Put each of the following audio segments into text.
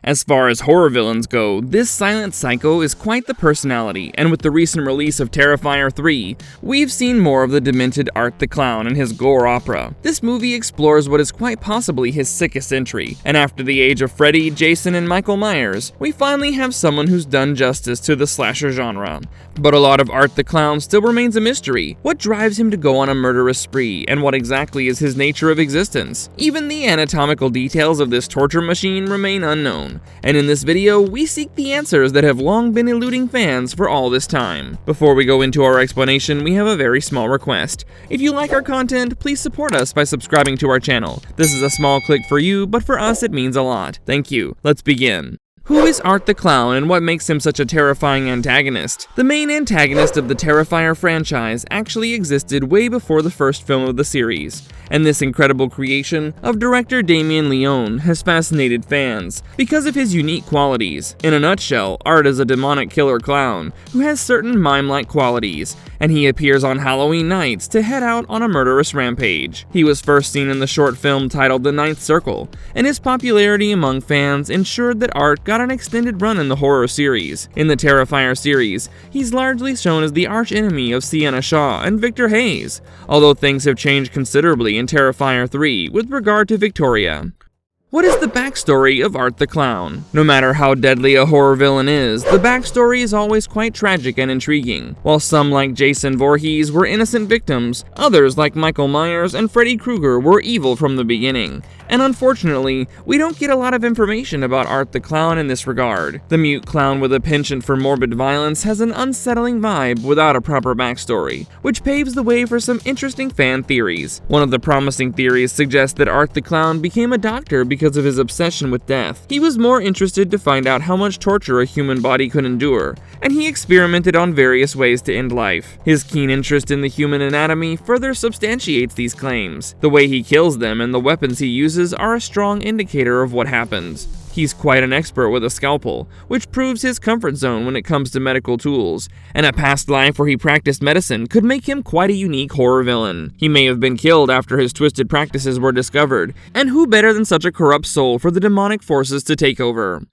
As far as horror villains go, this silent psycho is quite the personality, and with the recent release of Terrifier 3, we've seen more of the demented Art the Clown and his gore opera. This movie explores what is quite possibly his sickest entry, and after the age of Freddy, Jason, and Michael Myers, we finally have someone who's done justice to the slasher genre. But a lot of Art the Clown still remains a mystery. What drives him to go on a murderous spree, and what exactly is his nature of existence? Even the anatomical details of this torture machine remain unknown, and in this video, we seek the answers that have long been eluding fans for all this time. Before we go into our explanation, we have a very small request. If you like our content, please support us by subscribing to our channel. This is a small click for you, but for us it means a lot. Thank you. Let's begin. Who is Art the Clown and what makes him such a terrifying antagonist? The main antagonist of the Terrifier franchise actually existed way before the first film of the series, and this incredible creation of director Damien Leone has fascinated fans because of his unique qualities. In a nutshell, Art is a demonic killer clown who has certain mime-like qualities, and he appears on Halloween nights to head out on a murderous rampage. He was first seen in the short film titled The Ninth Circle, and his popularity among fans ensured that Art got an extended run in the horror series. In the Terrifier series, he's largely shown as the arch-enemy of Sienna Shaw and Victor Hayes, although things have changed considerably in Terrifier 3 with regard to Victoria. What is the backstory of Art the Clown? No matter how deadly a horror villain is, the backstory is always quite tragic and intriguing. While some like Jason Voorhees were innocent victims, others like Michael Myers and Freddy Krueger were evil from the beginning. And unfortunately, we don't get a lot of information about Art the Clown in this regard. The mute clown with a penchant for morbid violence has an unsettling vibe without a proper backstory, which paves the way for some interesting fan theories. One of the promising theories suggests that Art the Clown became a doctor because of his obsession with death. He was more interested to find out how much torture a human body could endure, and he experimented on various ways to end life. His keen interest in the human anatomy further substantiates these claims. The way he kills them and the weapons he uses are a strong indicator of what happens. He's quite an expert with a scalpel, which proves his comfort zone when it comes to medical tools, and a past life where he practiced medicine could make him quite a unique horror villain. He may have been killed after his twisted practices were discovered, and who better than such a corrupt soul for the demonic forces to take over?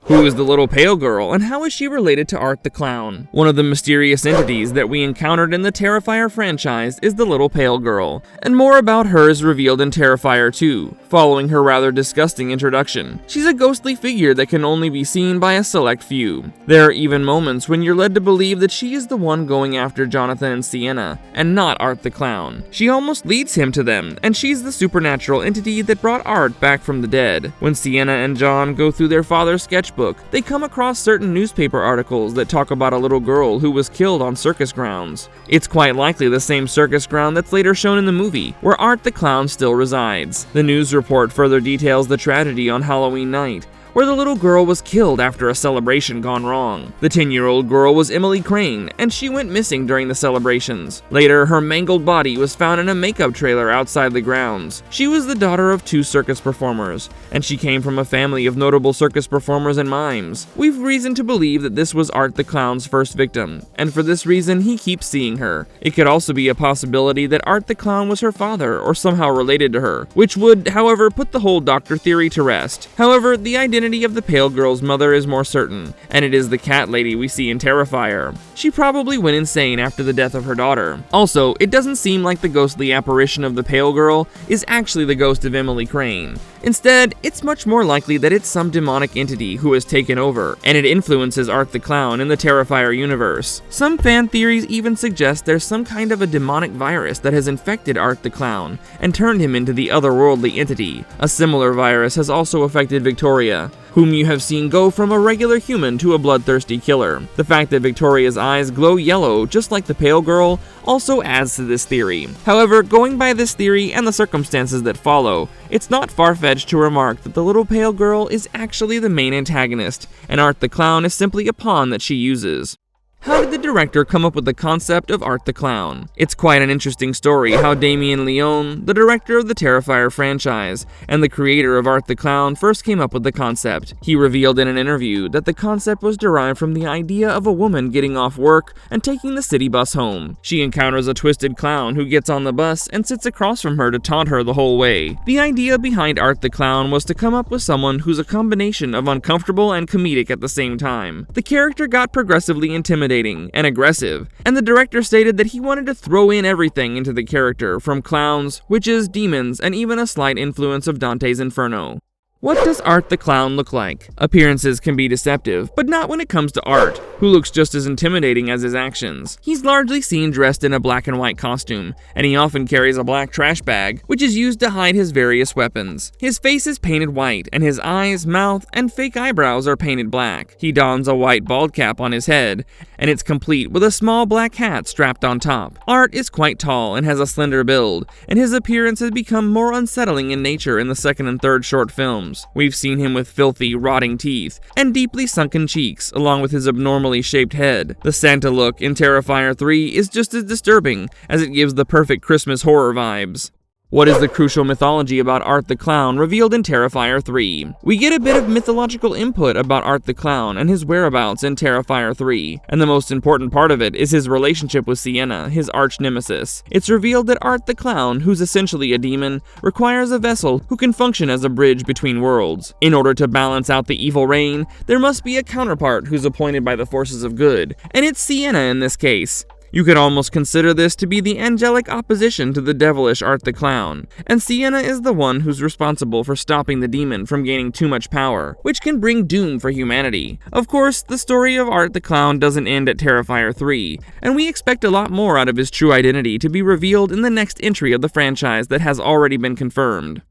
Who is the little pale girl, and how is she related to Art the Clown? One of the mysterious entities that we encountered in the Terrifier franchise is the little pale girl, and more about her is revealed in Terrifier 2, following her rather disgusting introduction. She's a ghostly figure that can only be seen by a select few. There are even moments when you're led to believe that she is the one going after Jonathan and Sienna, and not Art the Clown. She almost leads him to them, and she's the supernatural entity that brought Art back from the dead. When Sienna and John go through their father's sketchbook, they come across certain newspaper articles that talk about a little girl who was killed on circus grounds. It's quite likely the same circus ground that's later shown in the movie, where Art the Clown still resides. The news report further details the tragedy on Halloween night, where the little girl was killed after a celebration gone wrong. The 10-year-old girl was Emily Crane, and she went missing during the celebrations. Later, her mangled body was found in a makeup trailer outside the grounds. She was the daughter of 2 circus performers, and she came from a family of notable circus performers and mimes. We've reason to believe that this was Art the Clown's first victim, and for this reason, he keeps seeing her. It could also be a possibility that Art the Clown was her father, or somehow related to her, which would, however, put the whole doctor theory to rest. However, the identity of the pale girl's mother is more certain, and it is the cat lady we see in Terrifier. She probably went insane after the death of her daughter. Also, it doesn't seem like the ghostly apparition of the pale girl is actually the ghost of Emily Crane. Instead, it's much more likely that it's some demonic entity who has taken over, and it influences Art the Clown in the Terrifier universe. Some fan theories even suggest there's some kind of a demonic virus that has infected Art the Clown and turned him into the otherworldly entity. A similar virus has also affected Victoria, whom you have seen go from a regular human to a bloodthirsty killer. The fact that Victoria's eyes glow yellow just like the pale girl also adds to this theory. However, going by this theory and the circumstances that follow, it's not far-fetched to remark that the little pale girl is actually the main antagonist, and Art the Clown is simply a pawn that she uses. How did the director come up with the concept of Art the Clown? It's quite an interesting story how Damien Leone, the director of the Terrifier franchise and the creator of Art the Clown, first came up with the concept. He revealed in an interview that the concept was derived from the idea of a woman getting off work and taking the city bus home. She encounters a twisted clown who gets on the bus and sits across from her to taunt her the whole way. The idea behind Art the Clown was to come up with someone who's a combination of uncomfortable and comedic at the same time. The character got progressively intimidating and aggressive, and the director stated that he wanted to throw in everything into the character, from clowns, witches, demons, and even a slight influence of Dante's Inferno. What does Art the Clown look like? Appearances can be deceptive, but not when it comes to Art, who looks just as intimidating as his actions. He's largely seen dressed in a black and white costume, and he often carries a black trash bag, which is used to hide his various weapons. His face is painted white, and his eyes, mouth, and fake eyebrows are painted black. He dons a white bald cap on his head, and it's complete with a small black hat strapped on top. Art is quite tall and has a slender build, and his appearance has become more unsettling in nature in the second and third short films. We've seen him with filthy, rotting teeth and deeply sunken cheeks, along with his abnormally shaped head. The Santa look in Terrifier 3 is just as disturbing, as it gives the perfect Christmas horror vibes. What is the crucial mythology about Art the Clown revealed in Terrifier 3? We get a bit of mythological input about Art the Clown and his whereabouts in Terrifier 3, and the most important part of it is his relationship with Sienna, his arch-nemesis. It's revealed that Art the Clown, who's essentially a demon, requires a vessel who can function as a bridge between worlds. In order to balance out the evil reign, there must be a counterpart who's appointed by the forces of good, and it's Sienna in this case. You could almost consider this to be the angelic opposition to the devilish Art the Clown, and Sienna is the one who's responsible for stopping the demon from gaining too much power, which can bring doom for humanity. Of course, the story of Art the Clown doesn't end at Terrifier 3, and we expect a lot more out of his true identity to be revealed in the next entry of the franchise that has already been confirmed.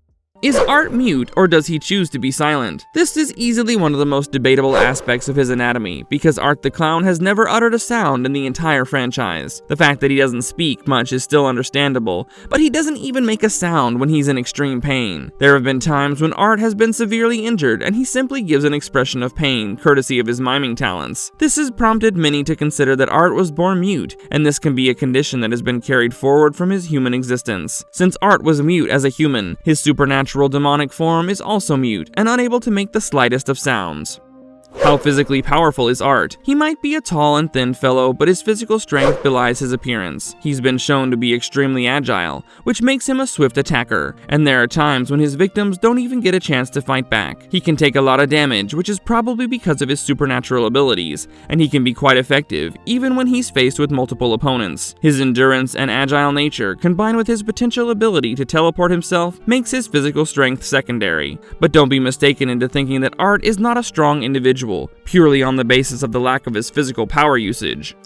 Is Art mute, or does he choose to be silent? This is easily one of the most debatable aspects of his anatomy, because Art the Clown has never uttered a sound in the entire franchise. The fact that he doesn't speak much is still understandable, but he doesn't even make a sound when he's in extreme pain. There have been times when Art has been severely injured, and he simply gives an expression of pain, courtesy of his miming talents. This has prompted many to consider that Art was born mute, and this can be a condition that has been carried forward from his human existence. Since Art was mute as a human, his supernatural demonic form is also mute and unable to make the slightest of sounds. How physically powerful is Art? He might be a tall and thin fellow, but his physical strength belies his appearance. He's been shown to be extremely agile, which makes him a swift attacker, and there are times when his victims don't even get a chance to fight back. He can take a lot of damage, which is probably because of his supernatural abilities, and he can be quite effective, even when he's faced with multiple opponents. His endurance and agile nature, combined with his potential ability to teleport himself, makes his physical strength secondary. But don't be mistaken into thinking that Art is not a strong individual, purely on the basis of the lack of his physical power usage.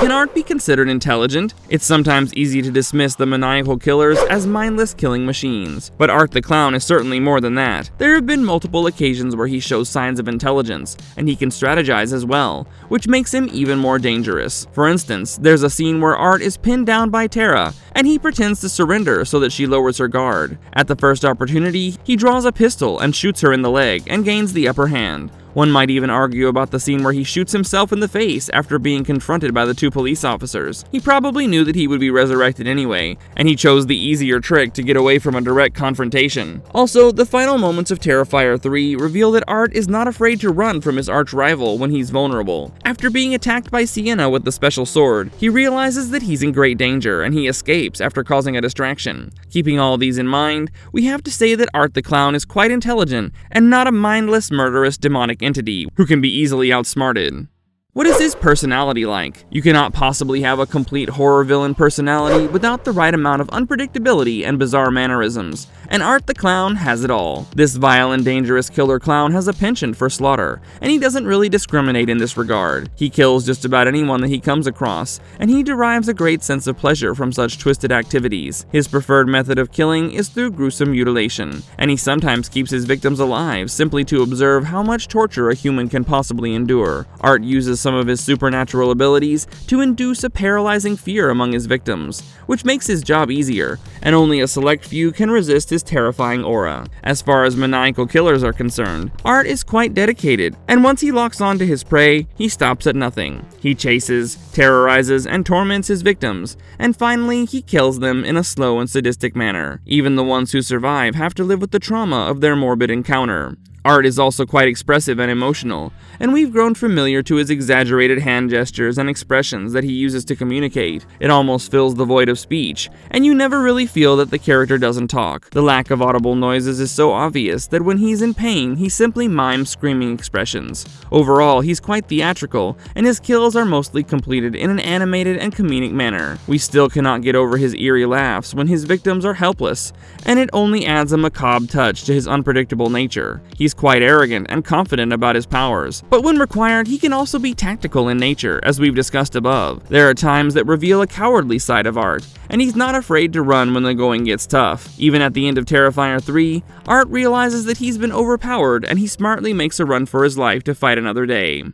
Can Art be considered intelligent? It's sometimes easy to dismiss the maniacal killers as mindless killing machines, but Art the Clown is certainly more than that. There have been multiple occasions where he shows signs of intelligence, and he can strategize as well, which makes him even more dangerous. For instance, there's a scene where Art is pinned down by Tara, and he pretends to surrender so that she lowers her guard. At the first opportunity, he draws a pistol and shoots her in the leg and gains the upper hand. One might even argue about the scene where he shoots himself in the face after being confronted by the two police officers. He probably knew that he would be resurrected anyway, and he chose the easier trick to get away from a direct confrontation. Also, the final moments of Terrifier 3 reveal that Art is not afraid to run from his arch-rival when he's vulnerable. After being attacked by Sienna with the special sword, he realizes that he's in great danger, and he escapes after causing a distraction. Keeping all these in mind, we have to say that Art the Clown is quite intelligent, and not a mindless, murderous, demonic entity who can be easily outsmarted. What is his personality like? You cannot possibly have a complete horror villain personality without the right amount of unpredictability and bizarre mannerisms, and Art the Clown has it all. This vile and dangerous killer clown has a penchant for slaughter, and he doesn't really discriminate in this regard. He kills just about anyone that he comes across, and he derives a great sense of pleasure from such twisted activities. His preferred method of killing is through gruesome mutilation, and he sometimes keeps his victims alive simply to observe how much torture a human can possibly endure. Art uses some of his supernatural abilities to induce a paralyzing fear among his victims, which makes his job easier, and only a select few can resist his terrifying aura. As far as maniacal killers are concerned, Art is quite dedicated, and once he locks onto his prey, he stops at nothing. He chases, terrorizes, and torments his victims, and finally he kills them in a slow and sadistic manner. Even the ones who survive have to live with the trauma of their morbid encounter. Art is also quite expressive and emotional, and we've grown familiar to his exaggerated hand gestures and expressions that he uses to communicate. It almost fills the void of speech, and you never really feel that the character doesn't talk. The lack of audible noises is so obvious that when he's in pain, he simply mimes screaming expressions. Overall, he's quite theatrical, and his kills are mostly completed in an animated and comedic manner. We still cannot get over his eerie laughs when his victims are helpless, and it only adds a macabre touch to his unpredictable nature. He's quite arrogant and confident about his powers, but when required, he can also be tactical in nature, as we've discussed above. There are times that reveal a cowardly side of Art, and he's not afraid to run when the going gets tough. Even at the end of Terrifier 3, Art realizes that he's been overpowered, and he smartly makes a run for his life to fight another day.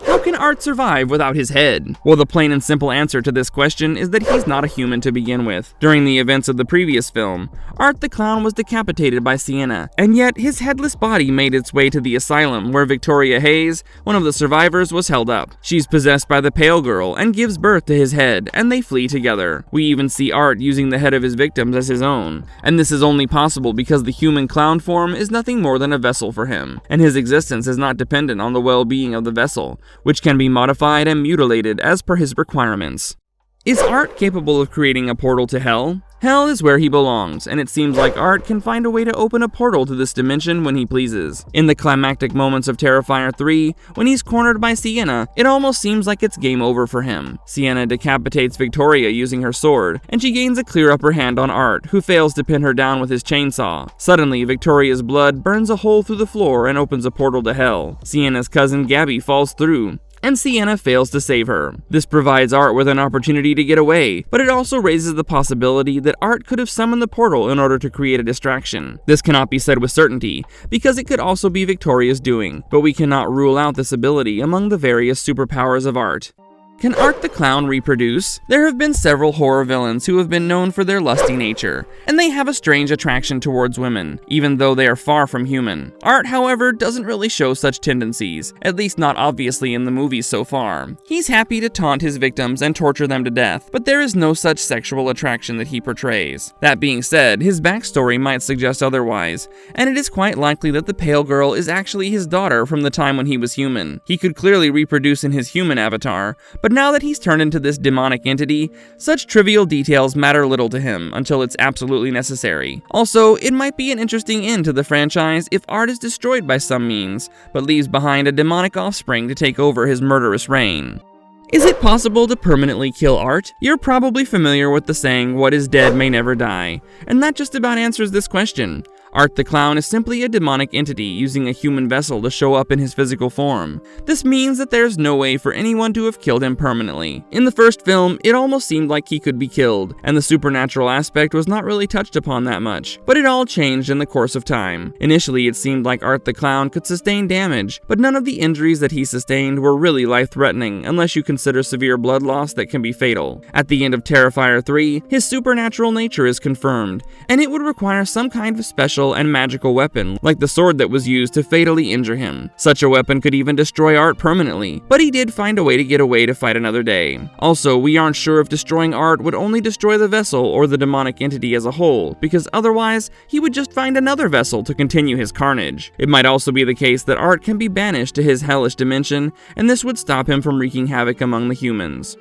How can Art survive without his head? Well, the plain and simple answer to this question is that he's not a human to begin with. During the events of the previous film, Art the Clown was decapitated by Sienna, and yet his headless body made its way to the asylum where Victoria Hayes, one of the survivors, was held up. She's possessed by the Pale Girl and gives birth to his head, and they flee together. We even see Art using the head of his victims as his own, and this is only possible because the human clown form is nothing more than a vessel for him, and his existence is not dependent on the well-being of the vessel, which can be modified and mutilated as per his requirements. Is Art capable of creating a portal to hell? Hell is where he belongs, and it seems like Art can find a way to open a portal to this dimension when he pleases. In the climactic moments of Terrifier 3, when he's cornered by Sienna, it almost seems like it's game over for him. Sienna decapitates Victoria using her sword, and she gains a clear upper hand on Art, who fails to pin her down with his chainsaw. Suddenly, Victoria's blood burns a hole through the floor and opens a portal to hell. Sienna's cousin Gabby falls through, and Sienna fails to save her. This provides Art with an opportunity to get away, but it also raises the possibility that Art could have summoned the portal in order to create a distraction. This cannot be said with certainty, because it could also be Victoria's doing, but we cannot rule out this ability among the various superpowers of Art. Can Art the Clown reproduce? There have been several horror villains who have been known for their lusty nature, and they have a strange attraction towards women, even though they are far from human. Art, however, doesn't really show such tendencies, at least not obviously in the movies so far. He's happy to taunt his victims and torture them to death, but there is no such sexual attraction that he portrays. That being said, his backstory might suggest otherwise, and it is quite likely that the Pale Girl is actually his daughter from the time when he was human. He could clearly reproduce in his human avatar, but now that he's turned into this demonic entity, such trivial details matter little to him until it's absolutely necessary. Also, it might be an interesting end to the franchise if Art is destroyed by some means, but leaves behind a demonic offspring to take over his murderous reign. Is it possible to permanently kill Art? You're probably familiar with the saying, "What is dead may never die," and that just about answers this question. Art the Clown is simply a demonic entity using a human vessel to show up in his physical form. This means that there's no way for anyone to have killed him permanently. In the first film, it almost seemed like he could be killed, and the supernatural aspect was not really touched upon that much, but it all changed in the course of time. Initially, it seemed like Art the Clown could sustain damage, but none of the injuries that he sustained were really life-threatening unless you consider severe blood loss that can be fatal. At the end of Terrifier 3, his supernatural nature is confirmed, and it would require some kind of special and magical weapon, like the sword that was used to fatally injure him. Such a weapon could even destroy Art permanently, but he did find a way to get away to fight another day. Also, we aren't sure if destroying Art would only destroy the vessel or the demonic entity as a whole, because otherwise, he would just find another vessel to continue his carnage. It might also be the case that Art can be banished to his hellish dimension, and this would stop him from wreaking havoc among the humans.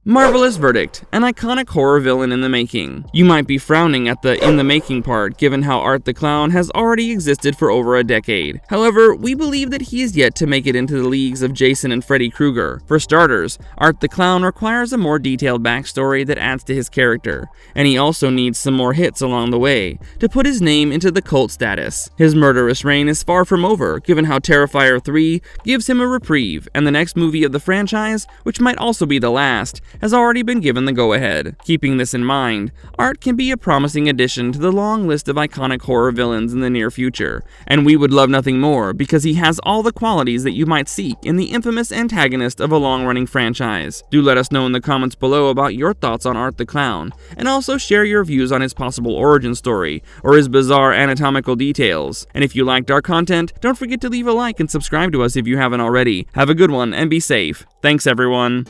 Marvelous verdict, an iconic horror villain in the making. You might be frowning at the "in the making" part, given how Art the Clown has already existed for over a decade. However, we believe that he is yet to make it into the leagues of Jason and Freddy Krueger. For starters, Art the Clown requires a more detailed backstory that adds to his character, and he also needs some more hits along the way to put his name into the cult status. His murderous reign is far from over, given how Terrifier 3 gives him a reprieve, and the next movie of the franchise, which might also be the last, has already been given the go-ahead. Keeping this in mind, Art can be a promising addition to the long list of iconic horror villains in the near future, and we would love nothing more because he has all the qualities that you might seek in the infamous antagonist of a long-running franchise. Do let us know in the comments below about your thoughts on Art the Clown, and also share your views on his possible origin story or his bizarre anatomical details. And if you liked our content, don't forget to leave a like and subscribe to us if you haven't already. Have a good one and be safe. Thanks everyone.